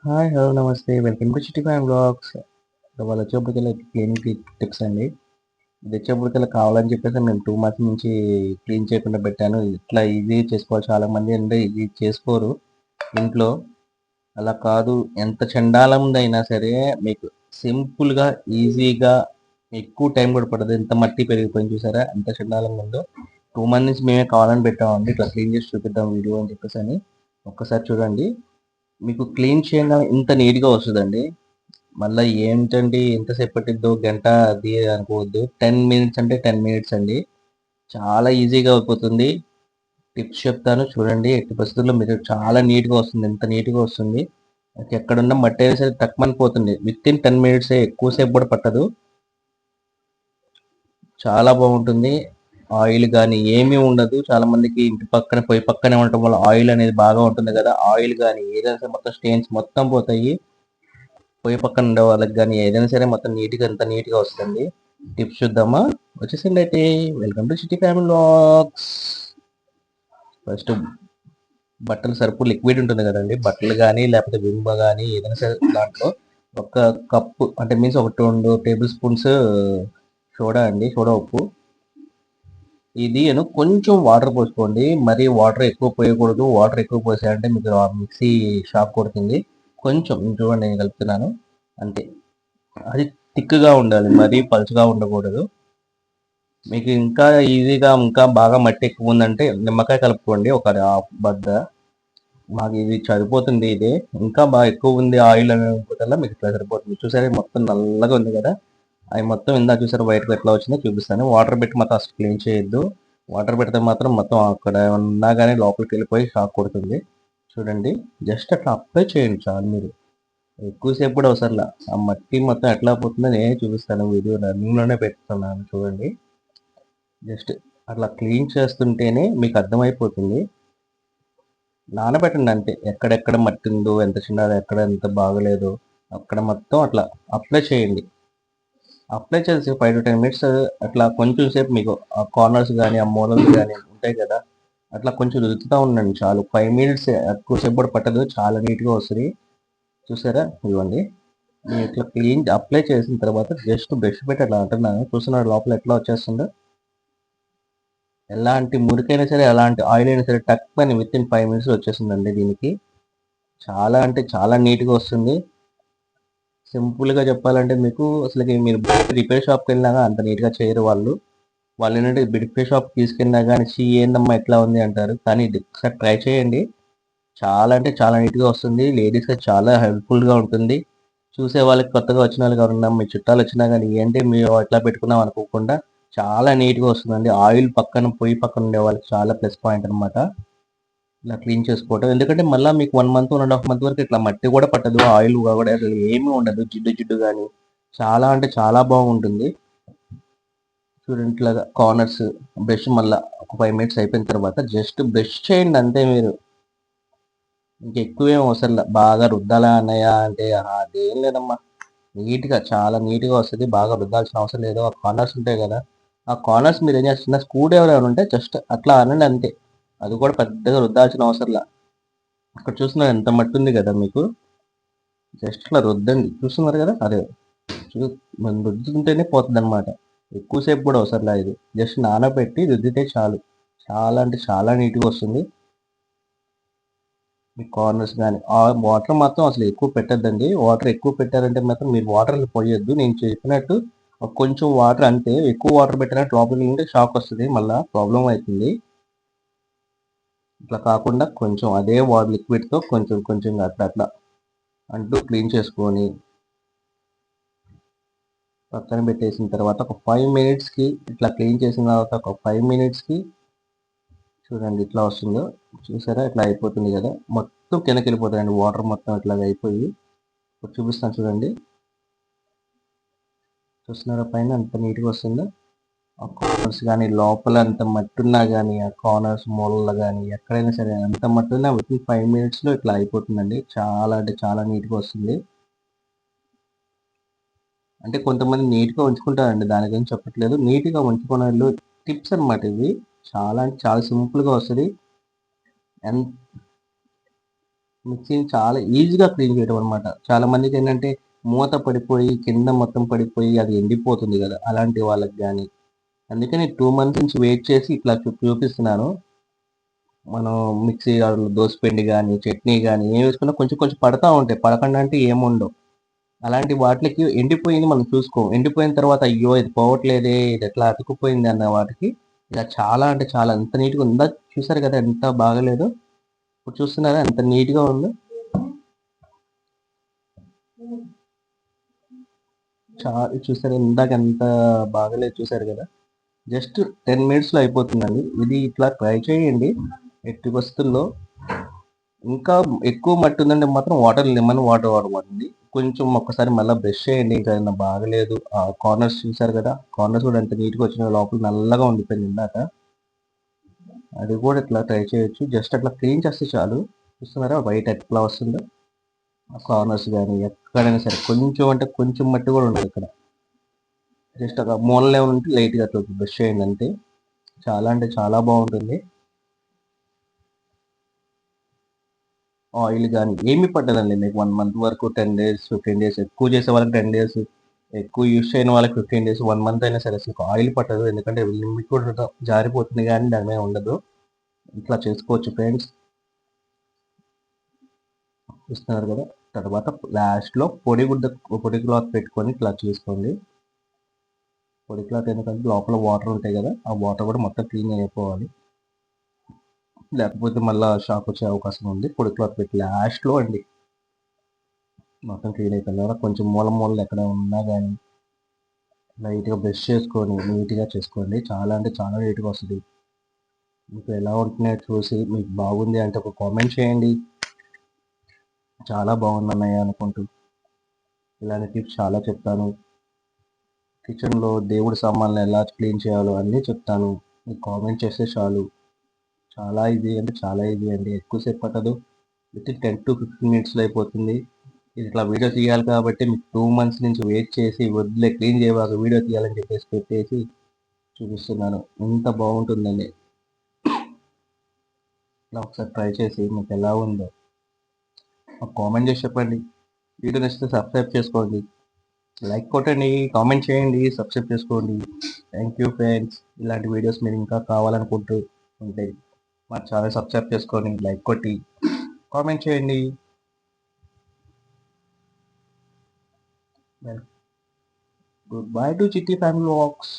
Hi! Hello! నమస్తే. Welcome to చిట్టి family vlogs. ఇవాళ వచ్చేప్పటికల్లా క్లీనింగ్ టిప్స్ అండి. ఇది వచ్చేప్పటికల్లా కావాలని చెప్పేసి నేను 2 మంత్స్ నుంచి క్లీన్ చేయకుండా పెట్టాను. ఇట్లా ఈజీగా చేసుకోవాలి. చాలామంది అంటే ఇది చేసుకోరు ఇంట్లో. అలా కాదు, ఎంత చెండాలందైనా సరే మీకు సింపుల్‌గా, ఈజీగా, ఎక్కువ టైం కూడా పడదు. ఎంత మట్టి పెరిగిపోయింది చూసారా? ఎంత చెండాలంగా ఉందో. 2 మంత్స్ నుంచి మేమే కావాలని పెట్టామండి. ఇట్లా క్లీన్ చేసి చూపిద్దాం వీడియో అని చెప్పేసని. ఒక్కసారి చూడండి. మీకు క్లీన్ చేయంగానే ఇంత నీట్‌గా వస్తదండి. మళ్ళా ఏంటండి ఎంతసేపు పట్టిద్దో గంట అది అనుకోవద్దు. 10 మినిట్స్ అంటే 10 మినిట్స్ అండి. చాలా ఈజీగా అయిపోతుంది. టిప్స్ చెప్తాను చూడండి. ఎట్టి పరిస్థితుల్లో మీరు చాలా నీట్‌గా వస్తుంది. ఎంత నీట్‌గా వస్తుంది. ఎక్కడున్న మట్టయినా సరే టక్‌మని పోతుంది. వితిన్ 10 మినిట్సే, ఎక్కువ సేపు కూడా పట్టదు. చాలా బాగుంటుంది. ఆయిల్ గానీ ఏమీ ఉండదు. చాలా మందికి ఇంటి పక్కన పొయ్యి పక్కనే ఉండటం వల్ల ఆయిల్ అనేది బాగా ఉంటుంది కదా! ఆయిల్ గానీ ఏదైనా సరే మొత్తం స్టెయిన్స్ మొత్తం పోతాయి. పొయ్యి పక్కన ఉండే వాళ్ళకి గానీ ఏదైనా సరే మొత్తం నీట్‌గా ఎంత నీట్‌గా వస్తుంది. టిప్స్ చూద్దామా? వచ్చేసేయండి అయితే. వెల్కమ్ టు చిట్టి ఫ్యామిలీ వ్లాగ్స్. ఫస్ట్ బట్టలు సరుపు లిక్విడ్ ఉంటుంది కదండీ! బట్టలు గానీ లేకపోతే విమ్ గానీ ఏదైనా సరే దాంట్లో ఒక కప్పు అంటే మీన్స్ ఒక 2 టేబుల్ స్పూన్స్ సోడా అండి. సోడా ఉప్పు. ఇది కొంచెం వాటర్ పోసుకోండి. మరీ వాటర్ ఎక్కువ పోయకూడదు. వాటర్ ఎక్కువ పోసారంటే మీకు మిక్సీ షాక్ కొడుతుంది. కొంచెం చూడండి నేను కలుపుతున్నాను. అంతే. అది థిక్‌గా ఉండాలి. మరీ పలుచగా ఉండకూడదు. మీకు ఇంకా ఈజీగా ఇంకా బాగా మట్టి ఎక్కువ ఉందంటే నిమ్మకాయ కలుపుకోండి. ఒక హాఫ్ బద్ద. మాకు ఇది సరిపోతుంది ఇదే. ఇంకా బాగా ఎక్కువ ఉంది ఆయిల్ అనుకుంటల్లా మీకు ఇట్లా సరిపోతుంది. చూసారా మొత్తం నల్లగా ఉంది కదా! అవి మొత్తం ఇందాక చూసారా వైట్‌గా ఎట్లా వచ్చిందో చూపిస్తాను. వాటర్ పెట్టి మాత్రం అసలు క్లీన్ చేయొద్దు. వాటర్ పెడితే మాత్రం మొత్తం అక్కడ ఉన్నా గానీ లోపలికెళ్ళిపోయి షాక్ కొడుతుంది. చూడండి. జస్ట్ అట్లా అప్లై చేయండి చాలు మీరు. ఎక్కువ సేపు కూడా అవసరంలా. ఆ మట్టి మొత్తం ఎట్లా పోతుందో నేనే చూపిస్తాను వీడియో రన్నింగ్‌లోనే పెడుతున్నాను చూడండి. జస్ట్ అట్లా క్లీన్ చేస్తుంటేనే మీకు అర్థమైపోతుంది. నానబెట్టండి అంతే. ఎక్కడెక్కడ మట్టి ఉందో, ఎంత చిన్నదో, ఎక్కడ ఎంత బాగలేదో అక్కడ మొత్తం అట్లా అప్లై చేయండి. అప్లై చేసి 5-10 మినిట్స్ అట్లా కొంచెం సేపు మీకు ఆ కార్నర్స్ గానీ, ఆ మూలలు గానీ ఉంటాయి కదా! అట్లా కొంచెం రుద్దుతా ఉండండి చాలు. 5 మినిట్స్ ఎక్కువ సేపు కూడా పట్టదు. చాలా నీట్‌గా వస్తది. చూసారా? ఇదిగోండి. నేను ఇట్లా క్లీన్ అప్లై చేసిన తర్వాత జస్ట్ బ్రష్ పెట్టి అట్లా అంటున్నాను. చూస్తున్నారా లోపల ఎట్లా వచ్చేస్తుందో? ఎలాంటి మురికైనా సరే, ఎలాంటి ఆయిల్ అయినా సరే టక్‌మని వితిన్ 5 మినిట్స్‌లో వచ్చేస్తుందండి దీనికి. చాలా అంటే చాలా నీట్‌గా వస్తుంది. సింపుల్‌గా చెప్పాలంటే మీకు అసలకి మీరు రిపేర్ షాప్‌కెళ్ళినా అంత నీట్‌గా చేయరు వాళ్ళు. వాళ్ళేంటంటే రిపేర్ షాప్‌కి తీసుకెళ్ళినా గానీ, ఛీ! ఏందమ్మా ఇట్లా ఉంది అంటారు. కానీ ఇది ఒకసారి ట్రై చేయండి. చాలా అంటే చాలా నీట్‌గా వస్తుంది. లేడీస్‌కి చాలా హెల్ప్‌ఫుల్‌గా ఉంటుంది. చూసే వాళ్ళకి కొత్తగా వచ్చిన వాళ్ళకి ఎవరన్నా మీ చుట్టాలొచ్చినా గానీ, ఏంటి మీరు ఇట్లా పెట్టుకున్నాం అనుకోకుండా చాలా నీట్‌గా వస్తుందండి. ఆయిల్ పక్కన పొయ్యి పక్కన ఉండే వాళ్ళకి చాలా ప్లస్ పాయింట్ అనమాట. ఇలా క్లీన్ చేసుకోవటం. ఎందుకంటే మళ్ళా మీకు 1 మంత్, 1 ½ మంత్ వరకు ఇట్లా మట్టి కూడా పట్టదు. ఆయిల్ కూడా అసలు ఏమీ ఉండదు. జిడ్డు జిడ్డు గానీ చాలా అంటే చాలా బాగుంటుంది. చూడండి ఇట్లాగా కార్నర్స్ బ్రష్ మళ్ళా ఒక 5 మినిట్స్ అయిపోయిన తర్వాత జస్ట్ బ్రష్ చేయండి అంతే మీరు. ఇంకెక్కువేం అవసరంలా. బాగా రుద్దాలా అన్నయ్య అంటే అదేం లేదమ్మా. నీట్‌గా చాలా నీట్‌గా వస్తది. బాగా రుద్దాల్సిన అవసరం లేదు. ఆ కార్నర్స్ ఉంటాయి గదా! ఆ కార్నర్స్ మీరేం చేస్తున్న స్క్రూ డ్రైవర్ ఏమైనా ఉంటే జస్ట్ అట్లా అనండి అంతే. అది కూడా పెద్దగా రుద్దాల్సిన అవసరంలా. అక్కడ చూస్తున్నారు ఎంత మట్టి ఉంది గదా మీకు. జస్ట్ ఇట్లా రుద్దండి. చూస్తున్నారు గదా! అదే. చూ మనం రుద్దుతుంటేనే పోతదనమాట. ఎక్కువ సేపు కూడా అవసరంలా ఇది. జస్ట్ నానబెట్టి రుద్దితే చాలు. చాలా అంటే చాలా నీట్‌గా వస్తుంది. మీ కార్నర్స్ గానీ, ఆ వాటర్ మాత్రం అసలు ఎక్కువ పెట్టొద్దండి. వాటర్ ఎక్కువ పెట్టారంటే మాత్రం మీరు వాటర్‌లు పోయొద్దు. నేను చెప్పినట్టు కొంచెం వాటర్ అంతే. ఎక్కువ వాటర్ పెట్టారంటే లోపలికి షాక్ వస్తది. మళ్ళా ప్రాబ్లమ్ అయితుంది. ఇట్లా కాకుండా కొంచెం అదే లిక్విడ్‌తో కొంచెం కొంచెంగా అట్లా అట్లా అంటూ క్లీన్ చేసుకొని పక్కన పెట్టేసిన తర్వాత ఒక 5 మినిట్స్‌కి ఇట్లా క్లీన్ చేసిన తర్వాత ఒక 5 మినిట్స్‌కి చూడండి ఇట్లా వస్తుందో. చూసారా? ఇట్లా అయిపోతుంది గదా! మొత్తం కిందకెళ్ళిపోతాయండి. వాటర్ మొత్తం ఇట్లాగ అయిపోయి. ఇప్పుడు చూపిస్తాను చూడండి. చూస్తున్నారా పైన ఎంత నీట్‌గా వస్తుందో. ఆ కార్నర్స్ గానీ, లోపల ఎంత మట్టున్నా గానీ, ఆ కార్నర్స్ మూలల్లో గానీ, ఎక్కడైనా సరే ఎంత మట్టున్నా వితిన్ 5 మినిట్స్‌లో ఇట్లా అయిపోతుందండి. చాలా అంటే చాలా నీట్‌గా వస్తుంది. అంటే కొంతమంది నీట్‌గా ఉంచుకుంటారండి. దాని గురించి చెప్పట్లేదు. నీట్‌గా ఉంచుకునేళ్ళు టిప్స్ అనమాట ఇవి. చాలా అంటే చాలా సింపుల్‌గా వస్తది. ఎన్ మిక్సీని చాలా ఈజీగా క్లీన్ చేయడం అనమాట. చాలా మందికి ఏంటంటే మూత పడిపోయి కింద మొత్తం పడిపోయి అది ఎండిపోతుంది కదా! అలాంటి వాళ్ళకి గాని, అందుకని 2 మంత్స్ నుంచి వెయిట్ చేసి ఇట్లా చూపిస్తున్నాను. మనం మిక్సీ దోసపిండి గాని, చట్నీ గాని ఏం వేసుకున్నా కొంచెం కొంచెం పడతా ఉంటాయి. పడకుండా అంటే ఏముండవు. అలాంటి వాటిలకి ఎండిపోయింది మనం చూసుకోం. ఎండిపోయిన తర్వాత అయ్యో! ఇది పోవట్లేదే, ఇది ఎట్లా అతుక్కుపోయింది అన్న వాటికి ఇలా చాలా అంటే చాలా ఎంత నీట్‌గా ఉందో చూసారు కదా! ఎంత బాగాలేదో. ఇప్పుడు చూస్తున్నారా ఎంత నీట్‌గా ఉందో. చూసారా ఇందాక ఎంత బాగాలేదు చూసారు కదా! జస్ట్ 10 మినిట్స్‌లో అయిపోతుందండి. ఇది ఇట్లా ట్రై చేయండి. ఎట్టి పరిస్థితుల్లో ఇంకా ఎక్కువ మట్టి ఉందంటే మాత్రం లెమన్ వాటర్ వాడమండి. కొంచెం ఒక్కసారి మళ్ళా బ్రష్ చేయండి. ఇంకా ఏదైనా బాగలేదు. కార్నర్స్ చూసారు కదా! కార్నర్స్ కూడా ఎంత నీట్‌గా వచ్చినాయో లోపల నల్లగా ఉండిపోయింది ఇందాక. అది కూడా ఇట్లా ట్రై చేయొచ్చు. జస్ట్ అట్లా క్లీన్ చేస్తే చాలు. చూస్తున్నారా వైట్ ఎట్లా వస్తుందో. కార్నర్స్ గానీ ఎక్కడైనా సరే కొంచెం అంటే కొంచెం మట్టి కూడా ఉండదు ఇక్కడ. జస్ట్ ఒక మూలలో ఏమైనా ఉంటే లైట్‌గా అట్లా బ్రష్ చేయండి అంతే. చాలా అంటే చాలా బాగుంటుంది. ఆయిల్ గానీ ఏమీ పట్టదండి మీకు 1 మంత్ వరకు 10 డేస్, 15 డేస్ ఎక్కువ చేసే వాళ్ళకి 10 డేస్, ఎక్కువ యూజ్ చేయని వాళ్ళకి 15 డేస్, 1 మంత్ అయినా సరే అసలు ఆయిల్ పట్టదు. ఎందుకంటే లిక్విడ్ జారిపోతుంది గానీ దాని మీద ఉండదు. ఇట్లా చేసుకోవచ్చు ఫ్రెండ్స్. చూస్తున్నారు కదా! తర్వాత లాస్ట్‌లో పొడి క్లాత్ పెట్టుకొని ఇట్లా చేసుకోండి. పొడి క్లాత్ ఎందుకంటే లోపల వాటర్ ఉంటాయి కదా! ఆ వాటర్ కూడా మొత్తం క్లీన్ అయిపోవాలి. లేకపోతే మళ్ళా షాక్ వచ్చే అవకాశం ఉంది. పొడి క్లాత్ పెట్టి లాస్ట్‌లో అండి. మొత్తం క్లీన్ అయిపోయిన తర్వాత కొంచెం మూలలు ఎక్కడ ఉన్నా గానీ లైట్‌గా బ్రష్ చేసుకొని నీట్‌గా చేసుకోండి. చాలా అంటే చాలా నీట్‌గా వస్తది. మీకు ఎలా ఉంటున్నాయో చూసి మీకు బాగుంది అంటే ఒక కామెంట్ చేయండి. చాలా బాగుందన్నయ్య అనుకుంటూ. ఇలాంటి టిప్స్ చాలా చెప్తాను. కిచెన్‌లో దేవుడి సామాన్లు ఎలా క్లీన్ చేయాలో అన్నీ చెప్తాను. మీరు కామెంట్ చేస్తే చాలు. చాలా ఈజీ అంటే చాలా ఈజీ అండి. ఎక్కువ సేపు పట్టదు. వితిన్ 10-15 మినిట్స్‌లో అయిపోతుంది. ఇది ఇట్లా వీడియో తీయాలి కాబట్టి మీకు 2 మంత్స్ నుంచి వెయిట్ చేసి వద్దులే క్లీన్ చేయబాకు వీడియో తీయాలని చెప్పేసి పెట్టేసి చూపిస్తున్నాను. ఎంత బాగుంటుందండి. ఇలా ఒకసారి ట్రై చేసి మీకు ఎలా ఉందో ఒక కామెంట్ చేసి చెప్పండి. వీడియో నచ్చితే సబ్స్క్రైబ్ చేసుకోండి. లైక్ కొట్టండి, కామెంట్ చేయండి, సబ్స్క్రైబ్ చేసుకోండి. Thank you friends. ఇలాంటి వీడియోస్ మీరు ఇంకా కావాలనుకుంటూ ఉంటే మా ఛానల్ సబ్స్క్రైబ్ చేసుకొని లైక్ కొట్టి కామెంట్ చేయండి. గుడ్ బై టు చిట్టి ఫ్యామిలీ వాక్స్.